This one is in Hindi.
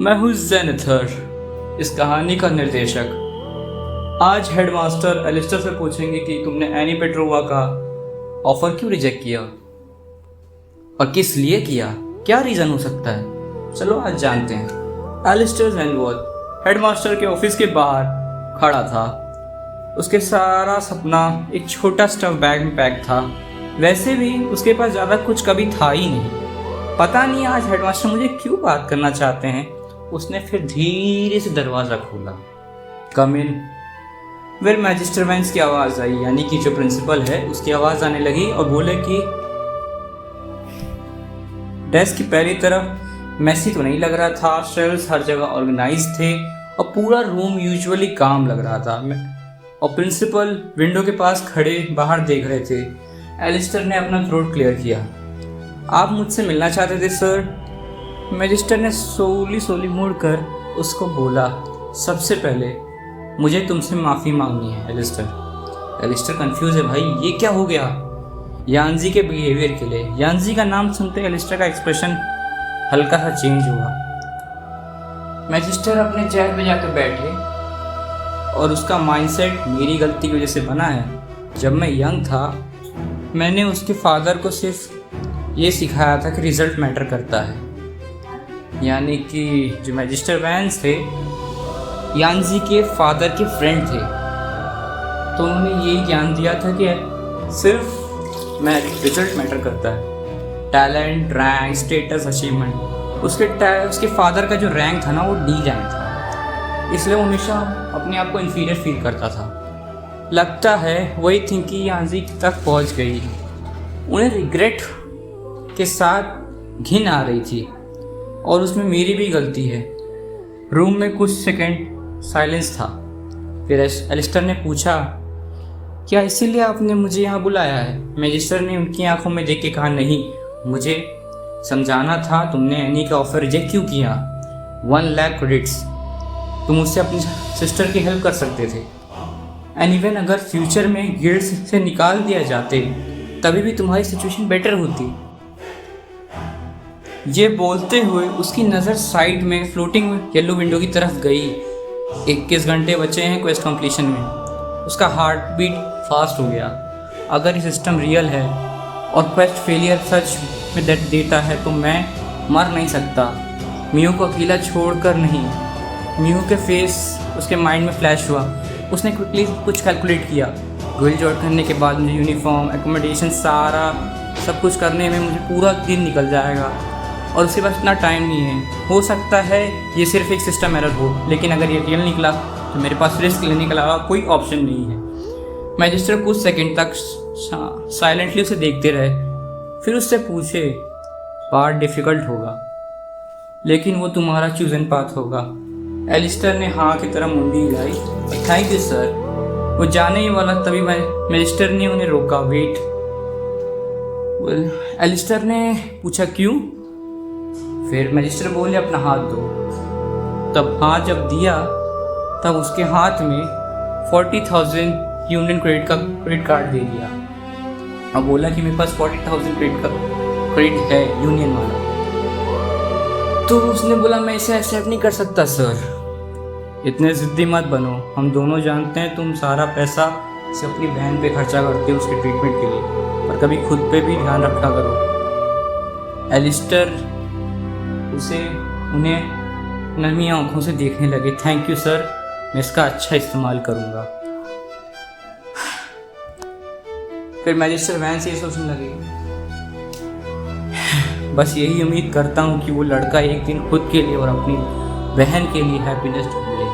मैं हूँ जेनिथर, इस कहानी का निर्देशक। आज हेडमास्टर एलिस्टर से पूछेंगे कि तुमने एनी पेट्रोवा का ऑफर क्यों रिजेक्ट किया और किस लिए किया, क्या रीज़न हो सकता है। चलो आज जानते हैं। एलिस्टर जेनवर्थ हेडमास्टर के ऑफिस के बाहर खड़ा था। उसके सारा सपना एक छोटा स्टफ बैग में पैक था। वैसे भी उसके पास ज़्यादा कुछ कभी था ही नहीं। पता नहीं आज हेडमास्टर मुझे क्यों बात करना चाहते हैं। उसने फिर धीरे से दरवाज़ा खोला। कम इन। फिर मैजिस्टर वेंस की आवाज़ आई, यानी कि जो प्रिंसिपल है उसकी आवाज़ आने लगी और बोले कि डेस्क की पहली तरफ मैसी तो नहीं लग रहा था। शेल्फ्स हर जगह ऑर्गेनाइज थे और पूरा रूम यूजुअली काम लग रहा था। और प्रिंसिपल विंडो के पास खड़े बाहर देख रहे थे। एलिस्टर ने अपना थ्रोट क्लियर किया। आप मुझसे मिलना चाहते थे सर? मैजिस्टर ने सोली मुड़कर उसको बोला, सबसे पहले मुझे तुमसे माफ़ी मांगनी है एलिस्टर। एलिस्टर कंफ्यूज है, भाई ये क्या हो गया? यानजी के बिहेवियर के लिए। यानजी का नाम सुनते एलिस्टर का एक्सप्रेशन हल्का सा चेंज हुआ। मैजिस्टर अपने चेयर पे जाकर बैठे और उसका माइंडसेट मेरी गलती की वजह से बना है। जब मैं यंग था मैंने उसके फादर को सिर्फ ये सिखाया था कि रिजल्ट मैटर करता है। यानी कि जो मैजिस्टर वैंस थे यानजी के फादर के फ्रेंड थे, तो उन्होंने यही ज्ञान दिया था कि सिर्फ रिजल्ट मैटर करता है। Talent, rank, status, achievement. उसके फादर का जो रैंक था ना वो डी रैंक था, इसलिए वो हमेशा अपने आप को इन्फीरियर फील करता था। लगता है वही थिंकिंग यानजी तक पहुंच गई। उन्हें रिग्रेट के साथ घिन आ रही थी और उसमें मेरी भी गलती है। रूम में कुछ सेकंड साइलेंस था। फिर एलिस्टर ने पूछा, क्या इसीलिए आपने मुझे यहाँ बुलाया है? मैजिस्टर ने उनकी आंखों में देख के कहा, नहीं, मुझे समझाना था तुमने एनी का ऑफर रिजेक्ट क्यों किया। 1 लाख क्रेडिट्स, तुम उससे अपनी सिस्टर की हेल्प कर सकते थे। एंड इवन अगर फ्यूचर में गिल्ड से निकाल दिया जाते तभी भी तुम्हारी सिचुएशन बेटर होती। ये बोलते हुए उसकी नज़र साइड में फ्लोटिंग येलो विंडो की तरफ गई। 21 घंटे बचे हैं क्वेस्ट कंप्लीशन में। उसका हार्ट बीट फास्ट हो गया। अगर ये सिस्टम रियल है और क्वेस्ट फेलियर सच में देता है तो मैं मर नहीं सकता। मियो को अकेला छोड़कर नहीं। मियो के फेस उसके माइंड में फ्लैश हुआ। उसने क्विकली कुछ कैलकुलेट किया। गिल्ड ज्वाइन करने के बाद मुझे यूनिफॉर्म, एकोमोडेशन, सारा सब कुछ करने में मुझे पूरा दिन निकल जाएगा और उसके पास इतना टाइम नहीं है। हो सकता है ये सिर्फ एक सिस्टम एरर हो, लेकिन अगर ये रियल निकला तो मेरे पास रिस्क लेने के अलावा कोई ऑप्शन नहीं है। मैजिस्टर कुछ सेकंड तक साइलेंटली उसे देखते रहे, फिर उससे पूछे, पार्ट डिफ़िकल्ट होगा लेकिन वो तुम्हारा चूजन पाथ होगा। एलिस्टर ने हाँ की तरह मुंडी हिलाई। Thank you sir. वो जाने ही वाला तभी मैजिस्टर ने उन्हें रोका। वेट। एलिस्टर ने पूछा, क्यों? फिर मैजिस्टर बोले, अपना हाथ दो। तब हाथ जब दिया तब उसके हाथ में 40,000 यूनियन क्रेडिट कार्ड दे दिया और बोला कि मेरे पास 40,000 क्रेडिट है यूनियन वाला। तो उसने बोला, मैं इसे एक्सेप्ट नहीं कर सकता सर। इतने ज़िद्दी मत बनो, हम दोनों जानते हैं तुम सारा पैसा से अपनी बहन पे खर्चा करते हो उसके ट्रीटमेंट के लिए, पर कभी खुद पे भी ध्यान रखा करो। एलिस्टर उन्हें नरमी आंखों से देखने लगे। थैंक यू सर, मैं इसका अच्छा इस्तेमाल करूँगा। फिर मैजिस्टर वैंस ये सोचने लगे, बस यही उम्मीद करता हूँ कि वो लड़का एक दिन खुद के लिए और अपनी बहन के लिए हैप्पीनेस ढूंढ ले।